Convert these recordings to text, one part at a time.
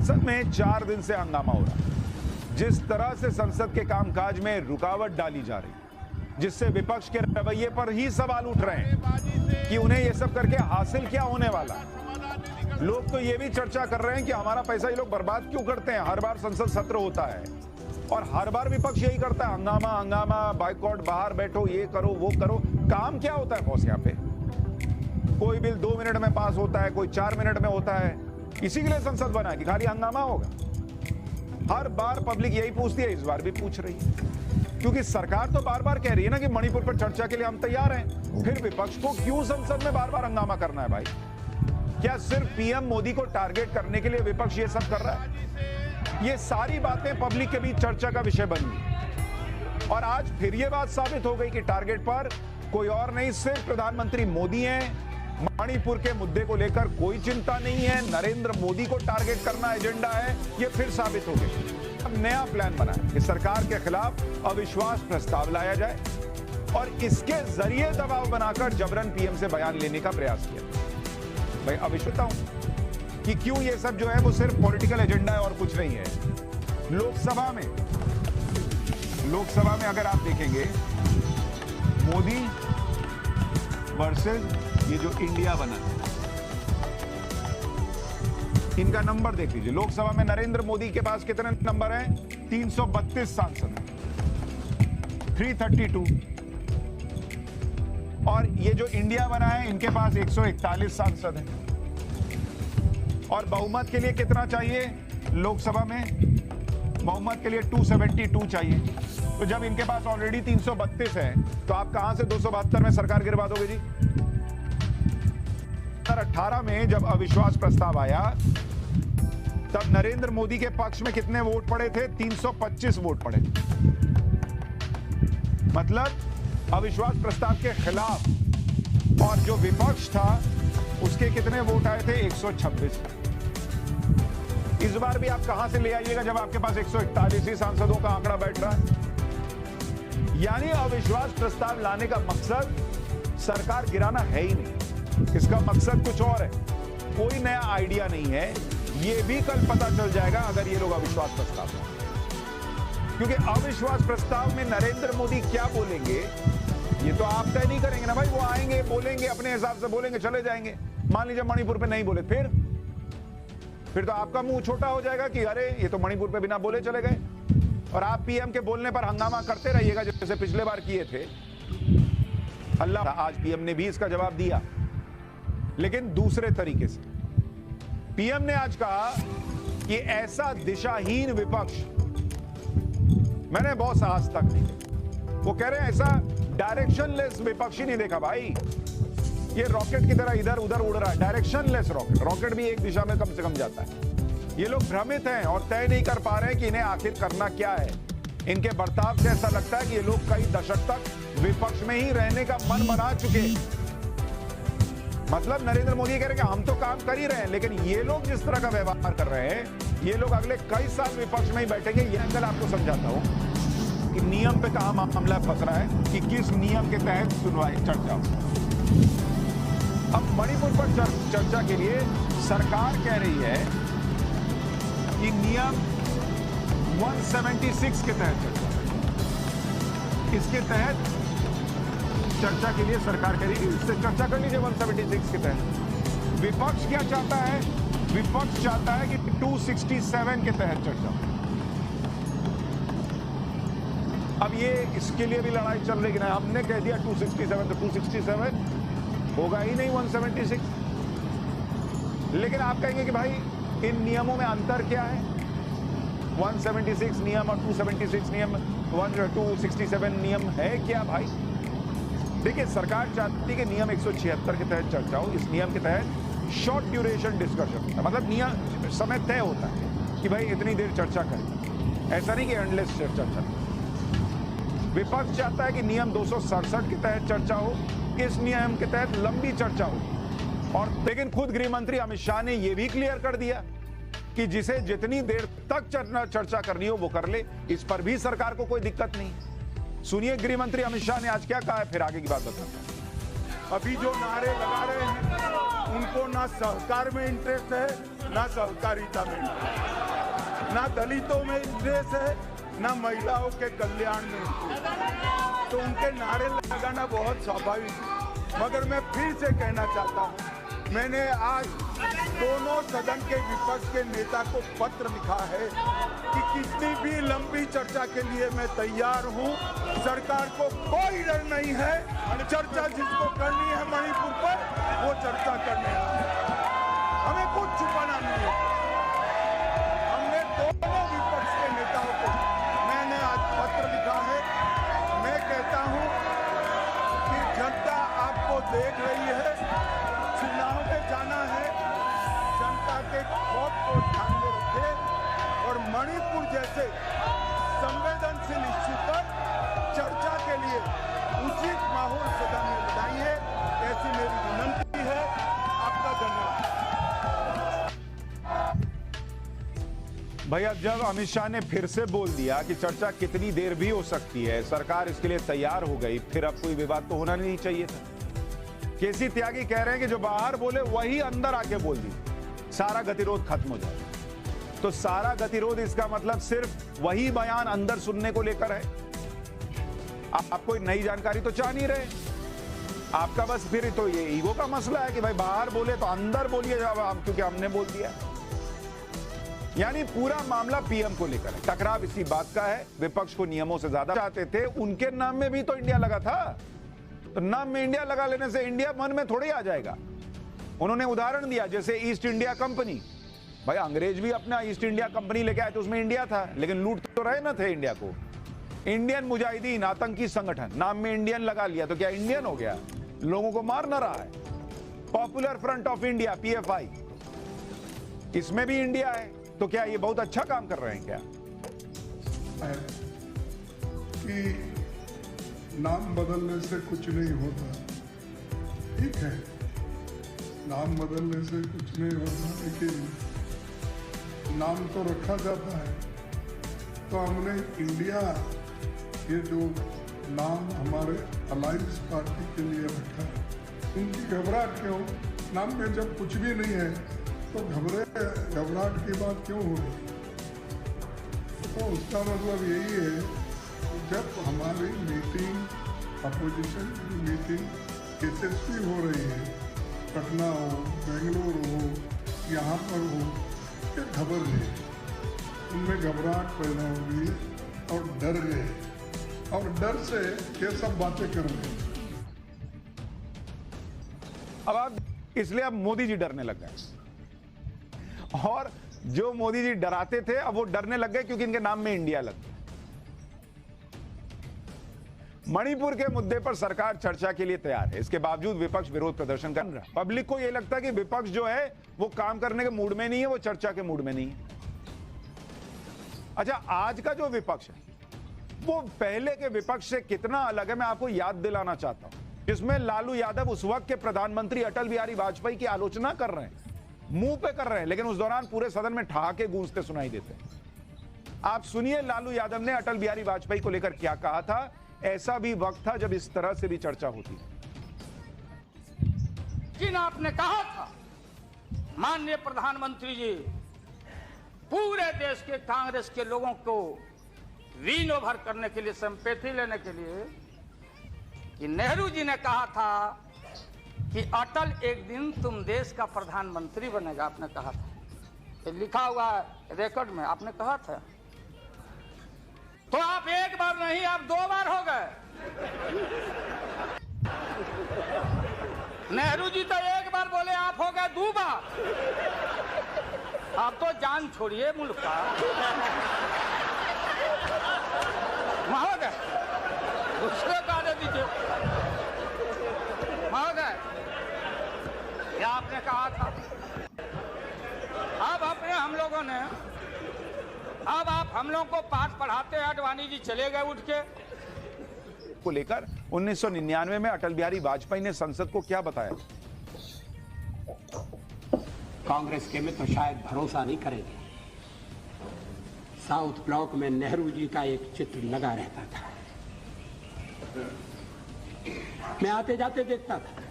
संसद में 4 दिन से हंगामा हो रहा है। जिस तरह से संसद के कामकाज में रुकावट डाली जा रही है, जिससे विपक्ष के रवैये पर ही सवाल उठ रहे हैं कि उन्हें यह सब करके हासिल क्या होने वाला है। लोग तो ये भी चर्चा कर रहे हैं कि हमारा पैसा ये लोग बर्बाद क्यों करते हैं। हर बार संसद सत्र होता है और हर बार विपक्ष यही करता है, हंगामा हंगामा, बाइकआउट, बाहर बैठो, ये करो वो करो। काम क्या होता है बॉस यहाँ पे? कोई बिल 2 मिनट में पास होता है, कोई 4 मिनट में होता है। इसी के लिए संसद बना है कि खाली हंगामा होगा। हर बार पब्लिक यही पूछती है, इस बार भी पूछ रही है, क्योंकि सरकार तो बार बार कह रही है ना कि मणिपुर पर चर्चा के लिए हम तैयार हैं। फिर विपक्ष को क्यों संसद में बार बार हंगामा करना है भाई? क्या सिर्फ पीएम मोदी को टारगेट करने के लिए विपक्ष ये सब कर रहा है? ये सारी बातें पब्लिक के बीच चर्चा का विषय बनी और आज फिर ये बात साबित हो गई कि टारगेट पर कोई और नहीं, सिर्फ प्रधानमंत्री मोदी हैं। मणिपुर के मुद्दे को लेकर कोई चिंता नहीं है, नरेंद्र मोदी को टारगेट करना एजेंडा है। ये फिर साबित हो गया। अब नया प्लान बना है कि सरकार के खिलाफ अविश्वास प्रस्ताव लाया जाए और इसके जरिए दबाव बनाकर जबरन पीएम से बयान लेने का प्रयास किया। भाई अब बताऊं कि क्यों ये सब जो है वो सिर्फ पॉलिटिकल एजेंडा है और कुछ नहीं है। लोकसभा में अगर आप देखेंगे, मोदी वर्सेस ये जो इंडिया बना, इनका नंबर देख लीजिए। लोकसभा में नरेंद्र मोदी के पास कितने नंबर हैं? 332 सांसद हैं, 332। और ये जो इंडिया बना है, इनके पास 141 सांसद हैं। और बहुमत के लिए कितना चाहिए? लोकसभा में बहुमत के लिए 272 चाहिए। तो जब इनके पास ऑलरेडी 332 है, तो आप कहां से 272 में सरकार गिरवा दोगे जी? 2018 में जब अविश्वास प्रस्ताव आया, तब नरेंद्र मोदी के पक्ष में कितने वोट पड़े थे? 325 वोट पड़े। मतलब अविश्वास प्रस्ताव के खिलाफ और जो विपक्ष था उसके कितने वोट आए थे? 126। इस बार भी आप कहां से ले आइएगा जब आपके पास 141 ही सांसदों का आंकड़ा बैठ रहा है? यानी अविश्वास प्रस्ताव लाने का मकसद सरकार गिराना है ही नहीं, इसका मकसद कुछ और है। कोई नया आइडिया नहीं है। ये भी कल पता चल जाएगा अगर ये लोग अविश्वास प्रस्ताव लाएं। क्योंकि अविश्वास प्रस्ताव में नरेंद्र मोदी क्या बोलेंगे ये तो आप तय नहीं करेंगे ना भाई। वो आएंगे, बोलेंगे, अपने हिसाब से बोलेंगे, चले जाएंगे। मान लीजिए मणिपुर पे नहीं बोले, फिर तो आपका मुंह छोटा हो जाएगा कि अरे ये तो मणिपुर पे बिना बोले चले गए। और आप पीएम के बोलने पर हंगामा करते रहिएगा जैसे पिछले बार किए थे। अल्लाह, आज पीएम ने भी इसका जवाब दिया, लेकिन दूसरे तरीके से। पीएम ने आज कहा कि ऐसा दिशाहीन विपक्ष मैंने बहुत आज तक नहीं। वो कह रहे हैं ऐसा डायरेक्शनलेस विपक्ष ही नहीं देखा भाई। ये रॉकेट की तरह इधर उधर उड़ रहा है, डायरेक्शनलेस रॉकेट भी एक दिशा में कम से कम जाता है। ये लोग भ्रमित हैं और तय नहीं कर पा रहे हैं कि इन्हें आखिर करना क्या है। इनके बर्ताव से ऐसा लगता है कि ये लोग कई दशक तक विपक्ष में ही रहने का मन बना चुके। मतलब नरेंद्र मोदी कह रहे हैं कि हम तो काम कर ही रहे हैं, लेकिन ये लोग जिस तरह का व्यवहार कर रहे हैं, ये लोग अगले कई साल विपक्ष में ही बैठेंगे। ये एंगल आपको समझाता हूं कि नियम पे कहां मामला फंस रहा है कि किस नियम के तहत सुनवाई चर्चा हो। अब मणिपुर पर चर्चा के लिए सरकार कह रही है कि नियम 176 के तहत चर्चा, इसके तहत चर्चा के लिए सरकार करेगी। इससे चर्चा कर लीजिए 176 के तहत। विपक्ष क्या चाहता है? विपक्ष चाहता है कि 267 के तहत चर्चा। अब ये इसके लिए भी लड़ाई चल रही है। हमने कह दिया 267, तो 267 होगा ही नहीं, 176। लेकिन आप कहेंगे कि भाई इन नियमों में अंतर क्या है? 176 नियम और 276 नियम, 267 नियम है क्या भाई? देखिए, सरकार चाहती है कि नियम 176 के तहत चर्चा हो। इस नियम के तहत शॉर्ट ड्यूरेशन डिस्कशन होता है, मतलब नियम समय तय होता है कि भाई इतनी देर चर्चा करें। ऐसा नहीं कि एंडलेस चर्चा। विपक्ष चाहता है कि नियम 267 के तहत चर्चा हो, इस नियम के तहत लंबी चर्चा हो। और लेकिन खुद गृह मंत्री अमित शाह ने यह भी क्लियर कर दिया कि जिसे जितनी देर तक चर्चा करनी हो वो कर ले। इस पर भी सरकार को कोई दिक्कत नहीं। सुनिए गृह मंत्री अमित शाह ने आज क्या कहा है, फिर आगे की बात बताते हैं। अभी जो नारे लगा रहे हैं उनको ना सहकार में इंटरेस्ट है ना सहकारिता में, ना दलितों में इंटरेस्ट है, ना महिलाओं के कल्याण में। तो उनके नारे लगाना बहुत स्वाभाविक है। मगर मैं फिर से कहना चाहता हूं, मैंने आज दोनों सदन के विपक्ष के नेता को पत्र लिखा है कि कितनी भी लंबी चर्चा के लिए मैं तैयार हूं। सरकार को कोई डर नहीं है। चर्चा जिसको करनी है मणिपुर पर, वो चर्चा करने है। हमें कुछ छुपाना नहीं है। हमने दोनों विपक्ष के नेताओं को मैंने आज पत्र लिखा है। मैं कहता हूं कि जनता आपको देख रही है, चुनाव में जाना है, जनता के खौफ को ध्यान में रखे और मणिपुर जैसे संवेदनशील इश्यू पर चर्चा के लिए उचित माहौल सदन में बनाइए, ऐसी मेरी विनंती है। आपका धन्यवाद। भैया, जब अमित शाह ने फिर से बोल दिया कि चर्चा कितनी देर भी हो सकती है, सरकार इसके लिए तैयार हो गई, फिर अब कोई विवाद तो होना नहीं चाहिए था। केसी त्यागी कह रहे हैं कि जो बाहर बोले वही अंदर आके बोल दी, सारा गतिरोध खत्म हो जाए। तो सारा गतिरोध इसका मतलब सिर्फ वही बयान अंदर सुनने को लेकर है। आप कोई नई जानकारी तो चाह नहीं रहे। आपका बस फिर तो ये ईगो का मसला है कि भाई बाहर बोले तो अंदर बोलिए, क्योंकि हमने बोल दिया। यानी पूरा मामला पीएम को लेकर है। टकराव इसी बात का है, विपक्ष को नियमों से ज्यादा चाहते थे। उनके नाम में भी तो इंडिया लगा था, तो नाम में इंडिया लगा लेने से इंडिया मन में थोड़ी आ जाएगा। उन्होंने उदाहरण दिया जैसे ईस्ट इंडिया कंपनी। भाई अंग्रेज भी अपना ईस्ट इंडिया कंपनी लेके आए तो उसमें इंडिया था, लेकिन लूट तो रहे ना थे इंडिया को। इंडियन मुजाहिदीन आतंकी संगठन, नाम में इंडियन लगा लिया तो क्या इंडियन हो गया? लोगों को मार ना रहा है। Popular front of India PFI, इसमें भी इंडिया है, तो क्या ये बहुत अच्छा काम कर रहे हैं क्या? कि नाम बदलने से कुछ नहीं होता, ठीक है, नाम बदलने से कुछ नहीं होता, लेकिन नाम तो रखा जाता है। तो हमने इंडिया, ये जो नाम हमारे अलायंस पार्टी के लिए रखा है, उनकी घबराहट क्यों? नाम में जब कुछ भी नहीं है तो घबराहट की बात क्यों हो रही? तो उसका मतलब यही है कि जब हमारी मीटिंग, अपोजिशन की मीटिंग यशस्वी हो रही है, पटना हो, बेंगलुरु हो, यहाँ पर हो, ये खबर नहीं, उनमें घबराहट पैदा हो गई और डर गए, और डर से ये सब बातें कर रहे। अब इसलिए अब मोदी जी डरने लग गए, और जो मोदी जी डराते थे अब वो डरने लग गए क्योंकि इनके नाम में इंडिया लग गया। मणिपुर के मुद्दे पर सरकार चर्चा के लिए तैयार है, इसके बावजूद विपक्ष विरोध प्रदर्शन कर रहा है। पब्लिक को यह लगता है कि विपक्ष जो है वो काम करने के मूड में नहीं है, वो चर्चा के मूड में नहीं है। अच्छा, आज का जो विपक्ष है वो पहले के विपक्ष से कितना अलग है, मैं आपको याद दिलाना चाहता हूं, जिसमें लालू यादव उस वक्त के प्रधानमंत्री अटल बिहारी वाजपेयी की आलोचना कर रहे हैं, मुंह पे कर रहे हैं, लेकिन उस दौरान पूरे सदन में ठहाके गूंजते सुनाई देते हैं। आप सुनिए लालू यादव ने अटल बिहारी वाजपेयी को लेकर क्या कहा था। ऐसा भी वक्त था जब इस तरह से भी चर्चा होती थी। जिन आपने कहा था माननीय प्रधानमंत्री जी, पूरे देश के कांग्रेस के लोगों को विन ओवर करने के लिए, संपैथी लेने के लिए, कि नेहरू जी ने कहा था कि अटल एक दिन तुम देश का प्रधानमंत्री बनेगा, आपने कहा था। ये लिखा हुआ है रिकॉर्ड में, आपने कहा था। तो आप एक बार नहीं, आप 2 बार हो गए। नेहरू जी तो एक बार बोले, आप हो गए 2 बार। आप तो जान छोड़िए मुल्क का। महोदय, दूसरे का दे दीजिए। महोदय, क्या आपने कहा था? अब अपने हम लोगों ने, अब आप हम लोगों को पाठ पढ़ाते हैं, अडवाणी जी चले गए उठ के। को लेकर 1999 में अटल बिहारी वाजपेयी ने संसद को क्या बताया? कांग्रेस के में तो शायद भरोसा नहीं करेंगे। साउथ ब्लॉक में नेहरू जी का एक चित्र लगा रहता था, मैं आते जाते देखता था।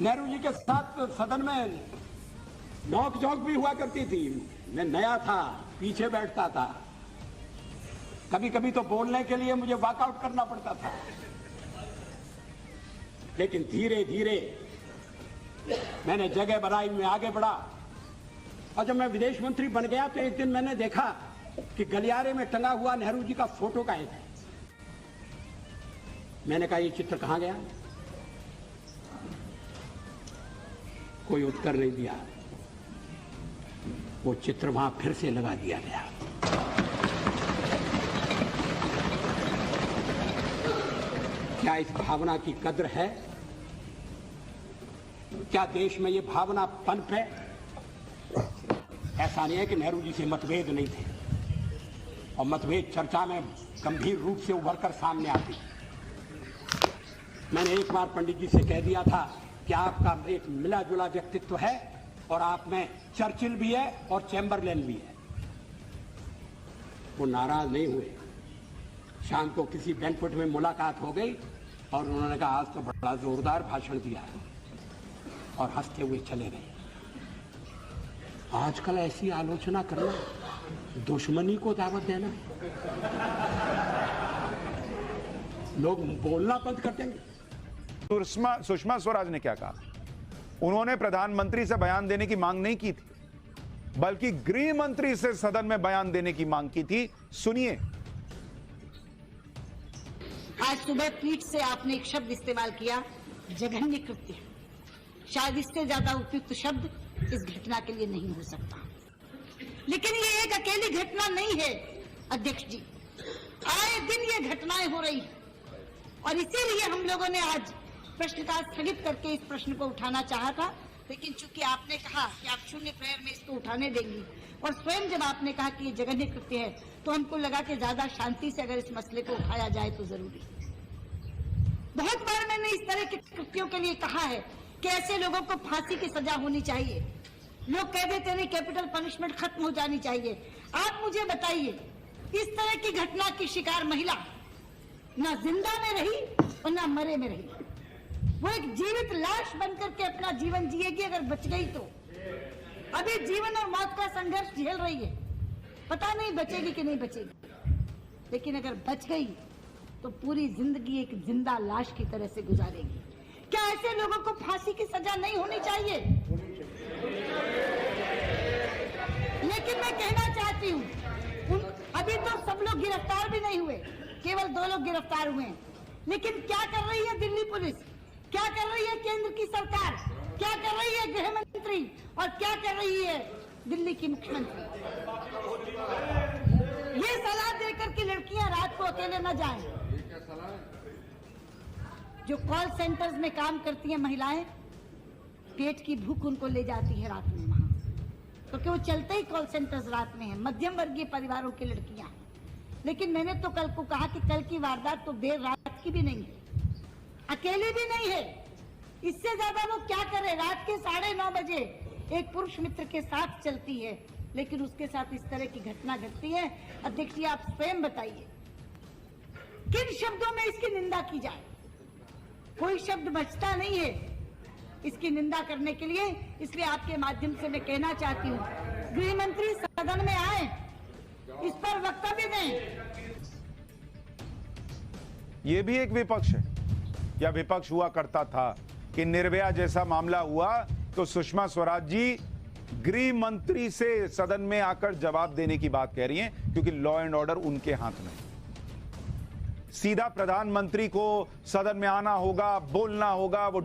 नेहरू जी के साथ सदन में नोक झोंक भी हुआ करती थी। मैं नया था, पीछे बैठता था, कभी कभी तो बोलने के लिए मुझे वॉकआउट करना पड़ता था। लेकिन धीरे धीरे मैंने जगह बनाई, मैं आगे बढ़ा। और जब मैं विदेश मंत्री बन गया तो एक दिन मैंने देखा कि गलियारे में टंगा हुआ नेहरू जी का फोटो का है। मैंने कहा, ये चित्र कहां गया? कोई उत्तर नहीं दिया। वो चित्र वहां फिर से लगा दिया गया। क्या इस भावना की कद्र है? क्या देश में ये भावना पनप है? ऐसा नहीं है कि नेहरू जी से मतभेद नहीं थे, और मतभेद चर्चा में गंभीर रूप से उभर कर सामने आती। मैंने एक बार पंडित जी से कह दिया था कि आपका एक मिला जुला व्यक्तित्व है, और आप में चर्चिल भी है और चैम्बरलेन भी है। वो नाराज नहीं हुए। शाम को किसी बैंक्वेट में मुलाकात हो गई और उन्होंने कहा, आज तो बड़ा जोरदार भाषण दिया है, और हंसते हुए चले गए। आजकल ऐसी आलोचना करना दुश्मनी को दावत देना। लोग बोलना बंद कर देंगे। सुषमा स्वराज ने क्या कहा? उन्होंने प्रधानमंत्री से बयान देने की मांग नहीं की थी, बल्कि गृह मंत्री से सदन में बयान देने की मांग की थी। सुनिए। आज सुबह पीठ से आपने एक शब्द इस्तेमाल किया, जघन्य कृत्य। शायद इससे ज्यादा उपयुक्त शब्द इस घटना के लिए नहीं हो सकता। लेकिन ये एक अकेली घटना नहीं है अध्यक्ष जी, आए दिन ये घटनाएं हो रही हैं, और इसीलिए हम लोगों ने आज प्रश्नकाल स्थगित करके इस प्रश्न को उठाना चाहा था। लेकिन चूंकि आपने कहा कि आप शून्य प्रहर में इसको उठाने देंगी, और स्वयं जब आपने कहा कि ये जघन्य कृत्य है, तो हमको लगा कि ज्यादा शांति से अगर इस मसले को उठाया जाए तो जरूरी। बहुत बार मैंने इस तरह के कृत्यों के लिए कहा है कि ऐसे लोगों को फांसी की सजा होनी चाहिए। लोग कह देते नहीं, कैपिटल पनिशमेंट खत्म हो जानी चाहिए। आप मुझे बताइए, इस तरह की घटना की शिकार महिला ना जिंदा में रही और ना मरे में रही। वो एक जीवित लाश बनकर के अपना जीवन जिएगी। अगर बच गई तो अभी जीवन और मौत का संघर्ष झेल रही है, पता नहीं बचेगी कि नहीं बचेगी। लेकिन अगर बच गई तो पूरी जिंदगी एक जिंदा लाश की तरह से गुजारेगी। क्या ऐसे लोगों को फांसी की सजा नहीं होनी चाहिए? लेकिन मैं कहना चाहती हूँ, अभी तो सब लोग गिरफ्तार भी नहीं हुए, केवल 2 लोग गिरफ्तार हुए हैं। लेकिन क्या कर रही है दिल्ली पुलिस, क्या कर रही है केंद्र की सरकार, क्या कर रही है गृह मंत्री, और क्या कर रही है दिल्ली की मुख्यमंत्री? ये सलाह देकर कि लड़कियां रात को अकेले न जाएं। जो कॉल सेंटर्स में काम करती हैं महिलाएं, पेट की भूख उनको ले जाती है रात में वहां, क्योंकि वो चलते ही कॉल सेंटर्स रात में हैं। मध्यम वर्गीय परिवारों की लड़कियां हैं। लेकिन मैंने तो कल को कहा कि कल की वारदात तो देर रात की भी नहीं है, अकेली भी नहीं है। इससे ज्यादा वो क्या करे, रात के 9:30 बजे एक पुरुष मित्र के साथ चलती है, लेकिन उसके साथ इस तरह की घटना घटती है। अध्यक्ष जी, आप स्वयं बताइए किन शब्दों में इसकी निंदा की जाए? कोई शब्द बचता नहीं है इसकी निंदा करने के लिए। इसलिए आपके माध्यम से मैं कहना चाहती हूँ, गृह मंत्री सदन में आए, इस पर वक्तव्य दें। यह भी एक विपक्ष है, या विपक्ष हुआ करता था कि निर्भया जैसा मामला हुआ तो सुषमा स्वराज जी गृह मंत्री से सदन में आकर जवाब देने की बात कह रही हैं, क्योंकि लॉ एंड ऑर्डर उनके हाथ में। सीधा प्रधानमंत्री को सदन में आना होगा, बोलना होगा। वो